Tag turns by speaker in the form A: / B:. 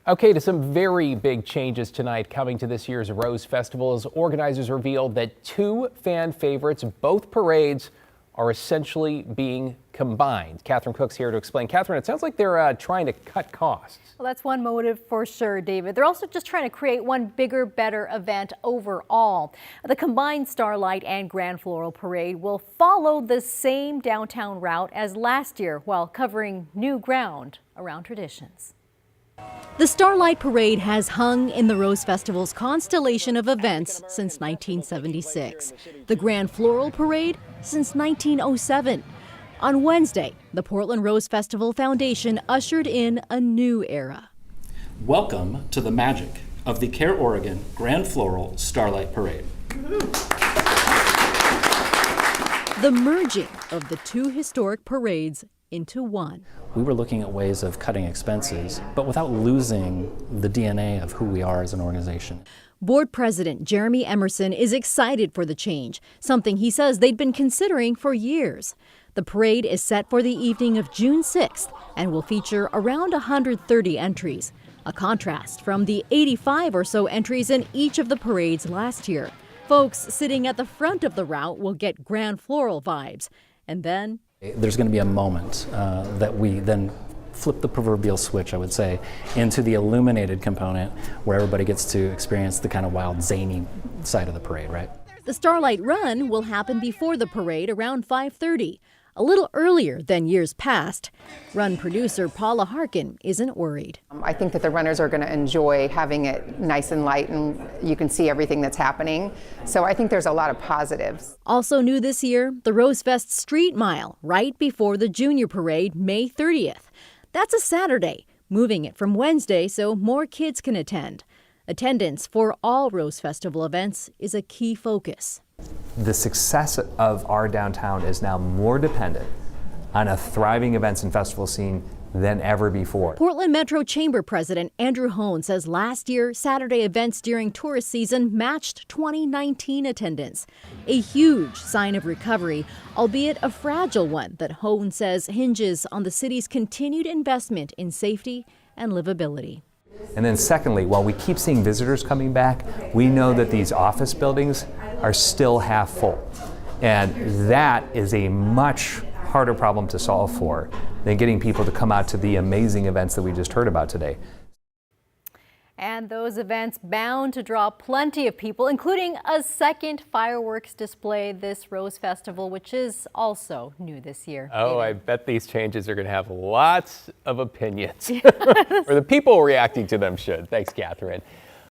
A: Okay, to some very big changes tonight coming to this year's Rose Festival as organizers revealed that two fan favorites, both parades, are essentially being combined. Catherine Cook's here to explain. Catherine, it sounds like they're trying to cut costs.
B: Well, that's one motive for sure, David. They're also just trying to create one bigger, better event overall. The combined Starlight and Grand Floral Parade will follow the same downtown route as last year while covering new ground around traditions. The Starlight Parade has hung in the Rose Festival's constellation of events since 1976. The Grand Floral Parade since 1907. On Wednesday, the Portland Rose Festival Foundation ushered in a new era.
C: Welcome to the magic of the Care Oregon Grand Floral Starlight Parade.
B: The merging of the two historic parades into one.
C: We were looking at ways of cutting expenses, but without losing the DNA of who we are as an organization.
B: Board President Jeremy Emerson is excited for the change, something he says they'd been considering for years. The parade is set for the evening of June 6th and will feature around 130 entries, a contrast from the 85 or so entries in each of the parades last year. Folks sitting at the front of the route will get Grand Floral vibes, and then
C: there's going to be a moment that we then flip the proverbial switch, I would say, into the illuminated component where everybody gets to experience the kind of wild, zany side of the parade, right?
B: The Starlight Run will happen before the parade around 5:30, a little earlier than years past. Run producer Paula Harkin isn't worried.
D: I think that the runners are going to enjoy having it nice and light and you can see everything that's happening. So I think there's a lot of positives.
B: Also new this year, the Rose Fest Street Mile right before the Junior Parade, May 30th. That's a Saturday, moving it from Wednesday so more kids can attend. Attendance for all Rose Festival events is a key focus.
E: The success of our downtown is now more dependent on a thriving events and festival scene than ever before.
B: Portland Metro Chamber President Andrew Hone says last year, Saturday events during tourist season matched 2019 attendance. A huge sign of recovery, albeit a fragile one that Hone says hinges on the city's continued investment in safety and livability.
E: And then secondly, while we keep seeing visitors coming back, we know that these office buildings are still half full. And that is a much harder problem to solve for than getting people to come out to the amazing events that we just heard about today.
B: And those events bound to draw plenty of people, including a second fireworks display this Rose Festival, which is also new this year.
A: Oh, I bet these changes are going to have lots of opinions, or the people reacting to them should. Thanks, Catherine.